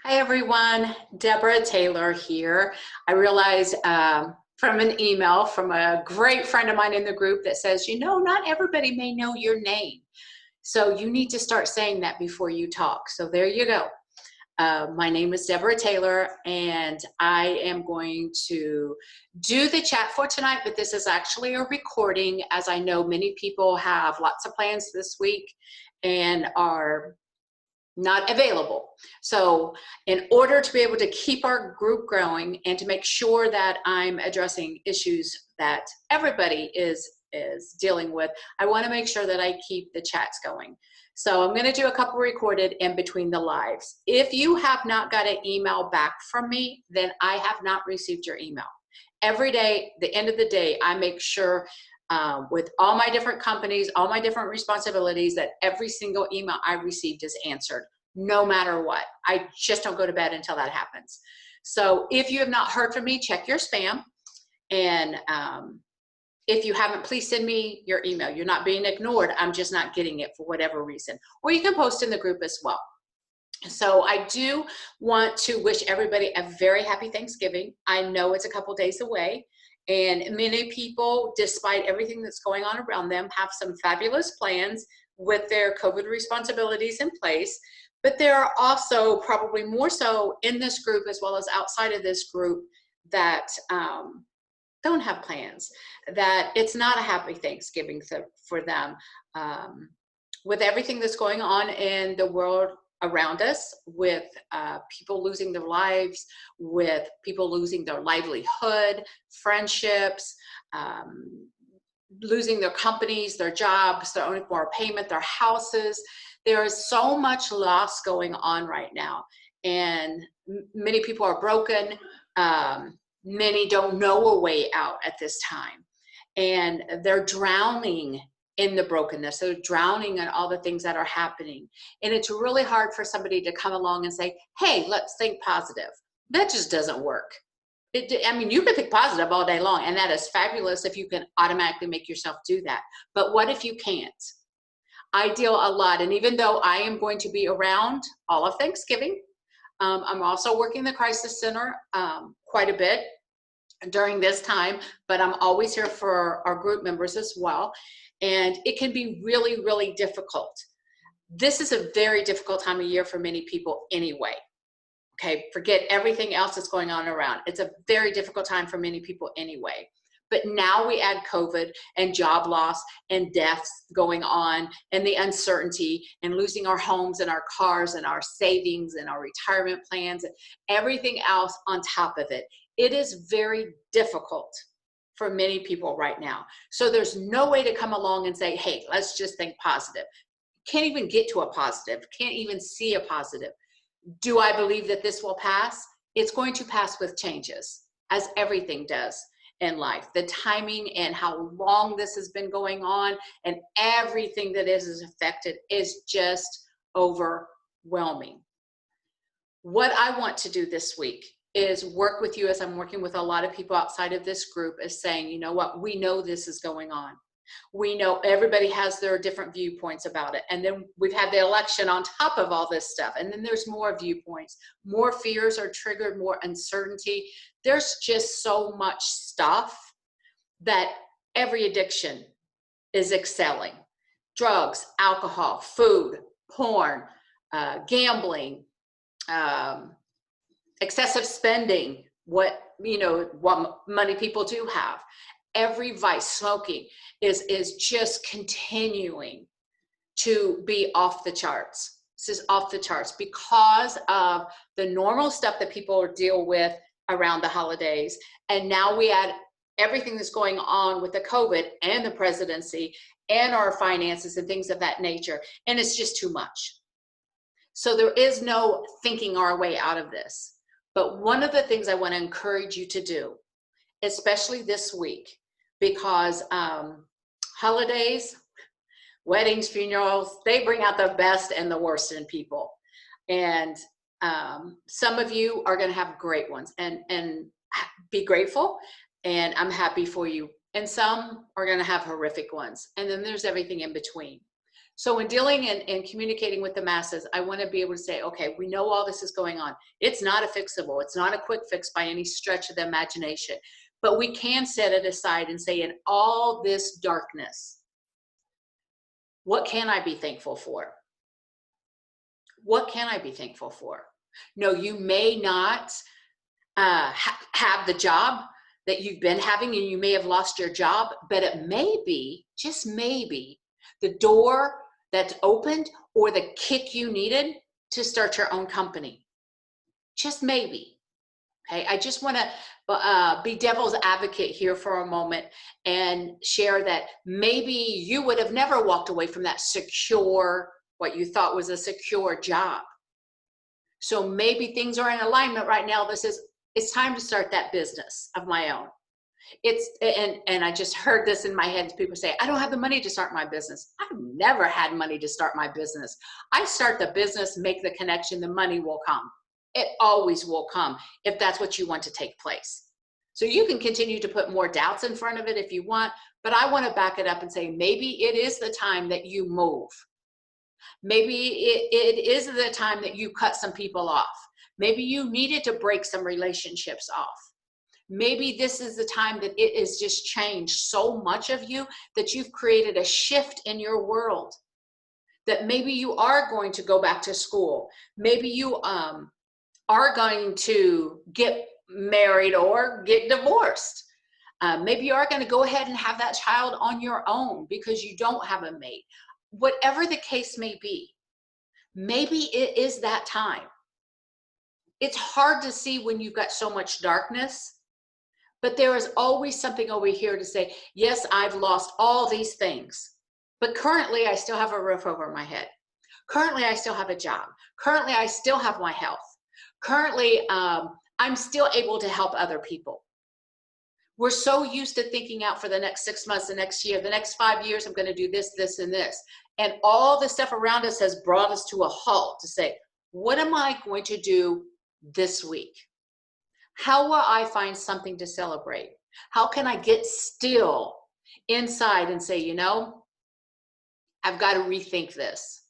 Hi everyone, Debra Taylor here. I realized from an email from a great friend of mine in the group that says, not everybody may know your name. So you need to start saying that before you talk. So there you go. My name is Debra Taylor, and I am going to do the chat for tonight, but this is actually a recording, as I know many people have lots of plans this week and are not available. So in order to be able to keep our group growing and to make sure that I'm addressing issues that everybody is dealing with, I want to make sure that I keep the chats going. So I'm going to do a couple recorded in between the lives. If you have not got an email back from me, then I have not received your email. Every day, the end of the day, I make sure with all my different companies, all my different responsibilities, that every single email I received is answered, no matter what. I just don't go to bed until that happens. So if you have not heard from me, check your spam. And if you haven't, please send me your email. You're not being ignored. I'm just not getting it for whatever reason. Or you can post in the group as well. So I do want to wish everybody a very happy Thanksgiving. I know it's a couple days away. And many people, despite everything that's going on around them, have some fabulous plans with their COVID responsibilities in place. But there are also, probably more so in this group as well as outside of this group, that don't have plans, that it's not a happy Thanksgiving for them. With everything that's going on in the world around us, with people losing their lives, with people losing their livelihood, friendships, losing their companies, their jobs, their own more payment, their houses. There is so much loss going on right now, and many people are broken. Many don't know a way out at this time, and they're drowning in the brokenness. They're drowning in all the things that are happening. And it's really hard for somebody to come along and say, hey, let's think positive. That just doesn't work. I mean, you can think positive all day long, and that is fabulous if you can automatically make yourself do that. But what if you can't? I deal a lot, and even though I am going to be around all of Thanksgiving, I'm also working the crisis center quite a bit during this time, but I'm always here for our group members as well. And it can be really, really difficult. This is a very difficult time of year for many people anyway. Okay, forget everything else that's going on around. It's a very difficult time for many people anyway. But now we add COVID and job loss and deaths going on, and the uncertainty, and losing our homes and our cars and our savings and our retirement plans and everything else on top of it. It is very difficult for many people right now. So there's no way to come along and say, hey, let's just think positive. Can't even get to a positive, can't even see a positive. Do I believe that this will pass? It's going to pass with changes, as everything does in life. The timing and how long this has been going on and everything that is affected is just overwhelming. What I want to do this week is work with you, as I'm working with a lot of people outside of this group, is saying, you know what, we know this is going on. We know everybody has their different viewpoints about it. And then we've had the election on top of all this stuff. And then there's more viewpoints, more fears are triggered, more uncertainty. There's just so much stuff that every addiction is excelling. Drugs, alcohol, food, porn, gambling, excessive spending, what money people do have. Every vice, smoking, is just continuing to be off the charts. This is off the charts because of the normal stuff that people deal with around the holidays. And now we add everything that's going on with the COVID and the presidency and our finances and things of that nature. And it's just too much. So there is no thinking our way out of this. But one of the things I want to encourage you to do, especially this week, because holidays, weddings, funerals, they bring out the best and the worst in people. And some of you are going to have great ones, and be grateful, and I'm happy for you. And some are going to have horrific ones. And then there's everything in between. So in dealing and communicating with the masses, I want to be able to say, okay, we know all this is going on. It's not a fixable. It's not a quick fix by any stretch of the imagination. But we can set it aside and say, in all this darkness, what can I be thankful for? What can I be thankful for? No, you may not have the job that you've been having, and you may have lost your job, but it may be, just maybe, the door that's opened or the kick you needed to start your own company. Just maybe. Okay, I just want to be devil's advocate here for a moment and share that maybe you would have never walked away from that secure, what you thought was a secure job. So maybe things are in alignment right now that says, it's time to start that business of my own. And I just heard this in my head. People say, I don't have the money to start my business. I've never had money to start my business. I start the business, make the connection, the money will come. It always will come if that's what you want to take place. So you can continue to put more doubts in front of it if you want, but I want to back it up and say, maybe it is the time that you move. Maybe it is the time that you cut some people off. Maybe you needed to break some relationships off. Maybe this is the time that it has just changed so much of you that you've created a shift in your world. That maybe you are going to go back to school. Maybe you are going to get married or get divorced. Maybe you are going to go ahead and have that child on your own because you don't have a mate. Whatever the case may be, maybe it is that time. It's hard to see when you've got so much darkness, but there is always something over here to say, yes, I've lost all these things, but currently I still have a roof over my head. Currently, I still have a job. Currently, I still have my health. Currently, I'm still able to help other people. We're so used to thinking out for the next 6 months, the next year, the next 5 years, I'm going to do this, this, and this. And all the stuff around us has brought us to a halt to say, what am I going to do this week? How will I find something to celebrate? How can I get still inside and say, you know, I've got to rethink this.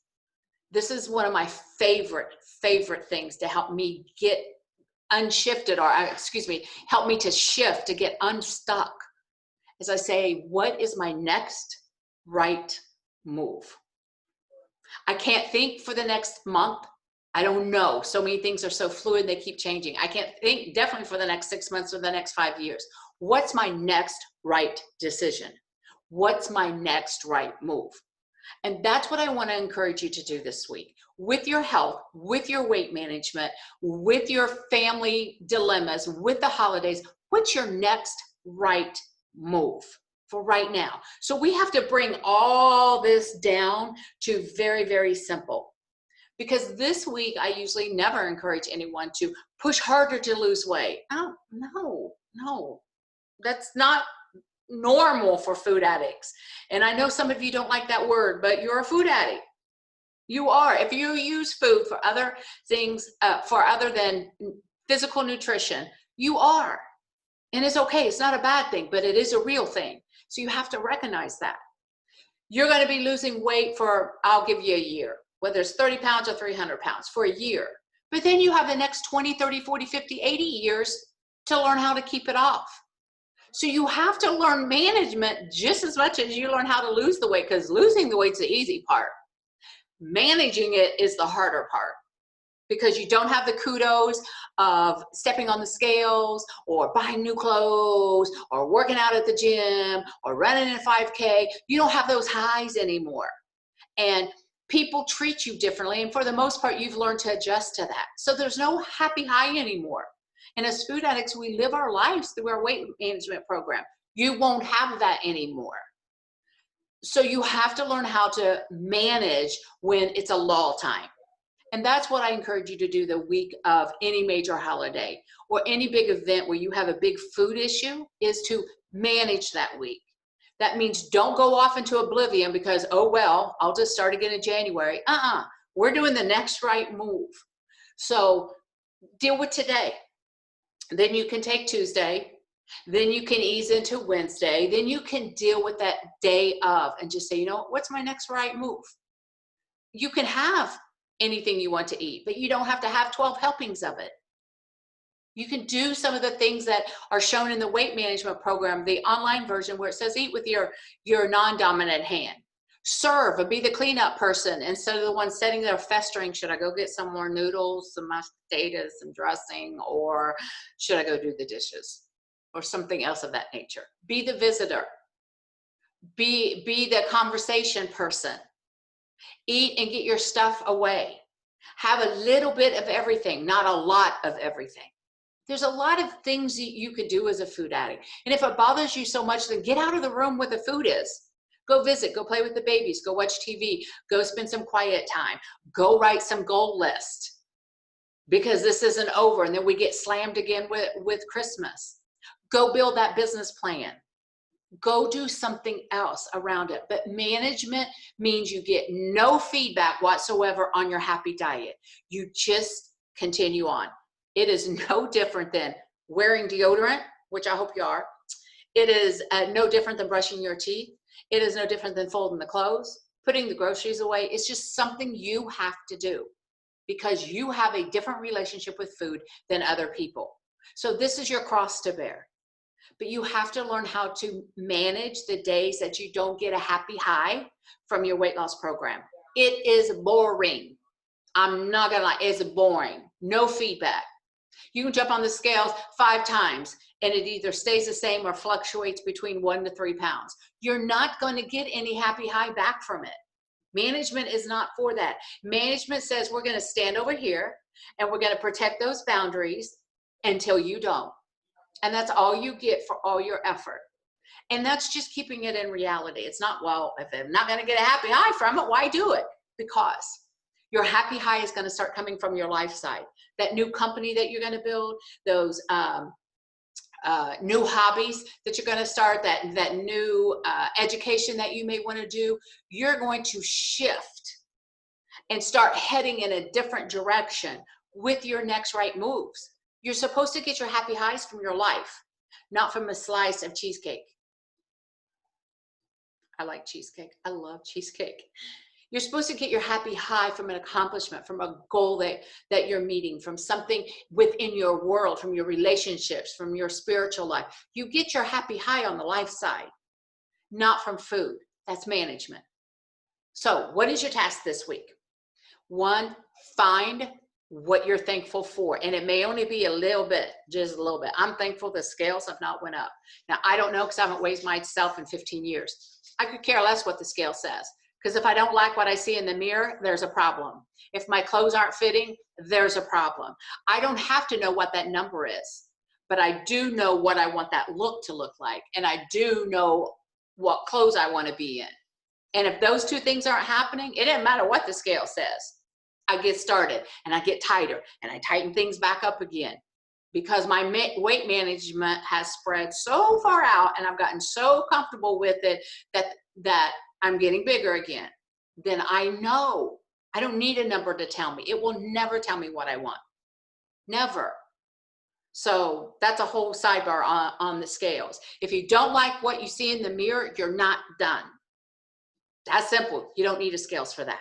This is one of my favorite things to help me get unshifted, or excuse me, help me to shift, to get unstuck. As I say, what is my next right move? I can't think for the next month. I don't know. So many things are so fluid, they keep changing. I can't think definitely for the next 6 months or the next 5 years. What's my next right decision? What's my next right move? And that's what I want to encourage you to do this week. With your health, with your weight management, with your family dilemmas, with the holidays, what's your next right move for right now? So we have to bring all this down to very, very simple. Because this week, I usually never encourage anyone to push harder to lose weight. Oh, no. That's not normal for food addicts. And I know some of you don't like that word, but you're a food addict. You are. If you use food for other things, for other than physical nutrition, you are. And it's okay. It's not a bad thing, but it is a real thing. So you have to recognize that. You're going to be losing weight for, I'll give you a year, whether it's 30 pounds or 300 pounds for a year. But then you have the next 20, 30, 40, 50, 80 years to learn how to keep it off. So you have to learn management just as much as you learn how to lose the weight, because losing the weight's the easy part. Managing it is the harder part, because you don't have the kudos of stepping on the scales or buying new clothes or working out at the gym or running a 5K. You don't have those highs anymore. And people treat you differently. And for the most part, you've learned to adjust to that. So there's no happy high anymore. And as food addicts, we live our lives through our weight management program. You won't have that anymore. So you have to learn how to manage when it's a lull time. And that's what I encourage you to do the week of any major holiday or any big event where you have a big food issue, is to manage that week. That means don't go off into oblivion because, oh, well, I'll just start again in January. We're doing the next right move. So deal with today. Then you can take Tuesday. Then you can ease into Wednesday. Then you can deal with that day of and just say, you know, what's my next right move? You can have anything you want to eat, but you don't have to have 12 helpings of it. You can do some of the things that are shown in the weight management program, the online version, where it says eat with your non-dominant hand. Serve and be the cleanup person instead of the one sitting there festering. Should I go get some more noodles, some mashed potatoes, some dressing, or should I go do the dishes or something else of that nature? Be the visitor. Be the conversation person. Eat and get your stuff away. Have a little bit of everything, not a lot of everything. There's a lot of things you could do as a food addict. And if it bothers you so much, then get out of the room where the food is. Go visit, go play with the babies, go watch TV, go spend some quiet time, go write some goal list, because this isn't over and then we get slammed again with Christmas. Go build that business plan. Go do something else around it. But management means you get no feedback whatsoever on your happy diet. You just continue on. It is no different than wearing deodorant, which I hope you are. It is no different than brushing your teeth. It is no different than folding the clothes, putting the groceries away. It's just something you have to do because you have a different relationship with food than other people. So this is your cross to bear. But you have to learn how to manage the days that you don't get a happy high from your weight loss program. It is boring. I'm not gonna lie, it's boring. No feedback. You can jump on the scales 5 times and it either stays the same or fluctuates between 1 to 3 pounds. You're not going to get any happy high back from it. Management is not for that. Management says we're going to stand over here and we're going to protect those boundaries until you don't. And that's all you get for all your effort. And that's just keeping it in reality. It's not, well, if I'm not going to get a happy high from it, why do it? Because your happy high is going to start coming from your life side. That new company that you're going to build, those new hobbies that you're going to start, that new education that you may want to do, you're going to shift and start heading in a different direction with your next right moves. You're supposed to get your happy highs from your life, not from a slice of cheesecake. I like cheesecake. I love cheesecake. You're supposed to get your happy high from an accomplishment, from a goal that you're meeting, from something within your world, from your relationships, from your spiritual life. You get your happy high on the life side, not from food. That's management. So what is your task this week? 1, find what you're thankful for. And it may only be a little bit, just a little bit. I'm thankful the scales have not went up. Now, I don't know because I haven't weighed myself in 15 years. I could care less what the scale says. Because if I don't like what I see in the mirror, there's a problem. If my clothes aren't fitting, there's a problem. I don't have to know what that number is, but I do know what I want that look to look like. And I do know what clothes I want to be in. And if those 2 things aren't happening, it doesn't matter what the scale says. I get started and I get tighter and I tighten things back up again because my weight management has spread so far out and I've gotten so comfortable with it that I'm getting bigger again. Then I know I don't need a number to tell me. It will never tell me what I want. Never. So that's a whole sidebar on the scales. If you don't like what you see in the mirror, you're not done. That's simple. You don't need a scales for that.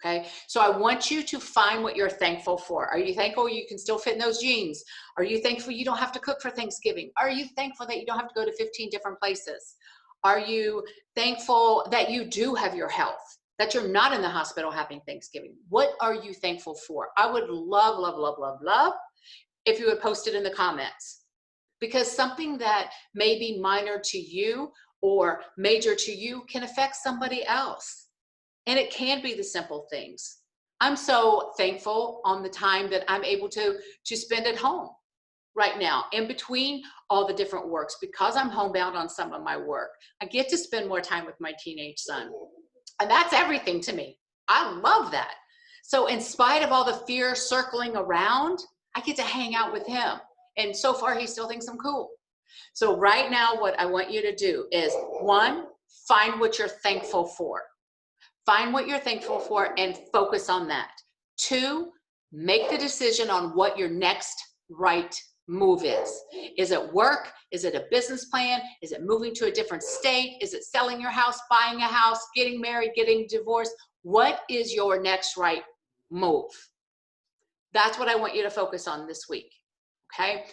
Okay, so I want you to find what you're thankful for. Are you thankful you can still fit in those jeans? Are you thankful you don't have to cook for Thanksgiving? Are you thankful that you don't have to go to 15 different places? Are you thankful that you do have your health, that you're not in the hospital having Thanksgiving? What are you thankful for? I would love, love, love, love, love if you would post it in the comments, because something that may be minor to you or major to you can affect somebody else. And it can be the simple things. I'm so thankful on the time that I'm able to spend at home right now in between all the different works, because I'm homebound on some of my work. I get to spend more time with my teenage son. And that's everything to me. I love that. So in spite of all the fear circling around, I get to hang out with him. And so far, he still thinks I'm cool. So right now, what I want you to do is 1, find what you're thankful for. Find what you're thankful for and focus on that. 2, make the decision on what your next right move is. Is it work? Is it a business plan? Is it moving to a different state? Is it selling your house, buying a house, getting married, getting divorced? What is your next right move? That's what I want you to focus on this week. Okay.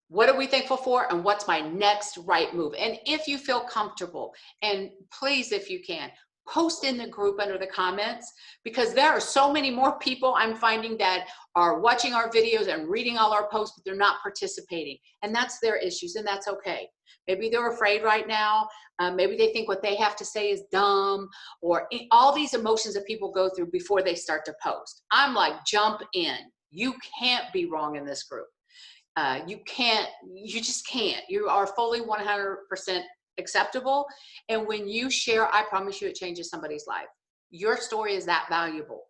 What are we thankful for? And what's my next right move? And if you feel comfortable, and please, if you can, post in the group under the comments, because there are so many more people I'm finding that are watching our videos and reading all our posts, but they're not participating. And that's their issues, and that's okay. Maybe they're afraid right now. Maybe they think what they have to say is dumb, or all these emotions that people go through before they start to post. I'm like, jump in. You can't be wrong in this group. You just can't. You are fully 100% acceptable. And when you share, I promise you it changes somebody's life. Your story is that valuable.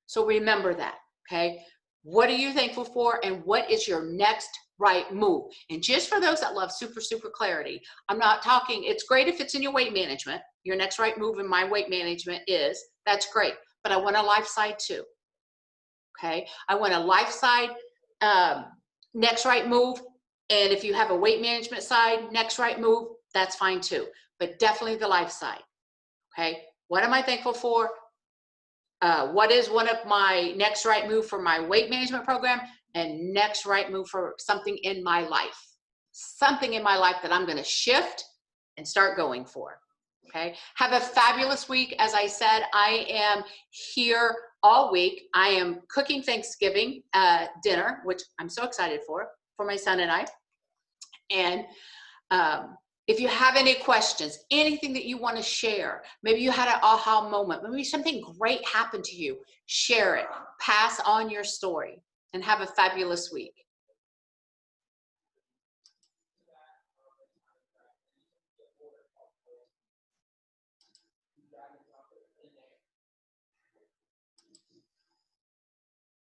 So remember that, okay? What are you thankful for, and what is your next right move? And just for those that love super, super clarity, I'm not talking, it's great if it's in your weight management. Your next right move in my weight management is, that's great. But I want a life side too, okay? I want a life side, next right move. And if you have a weight management side, next right move, that's fine too. But definitely the life side. Okay. What am I thankful for? What is one of my next right move for my weight management program, and next right move for something in my life? Something in my life that I'm going to shift and start going for. Okay. Have a fabulous week. As I said, I am here all week. I am cooking Thanksgiving dinner, which I'm so excited for my son and I. And if you have any questions, anything that you want to share, maybe you had an aha moment, maybe something great happened to you, share it, pass on your story, and have a fabulous week.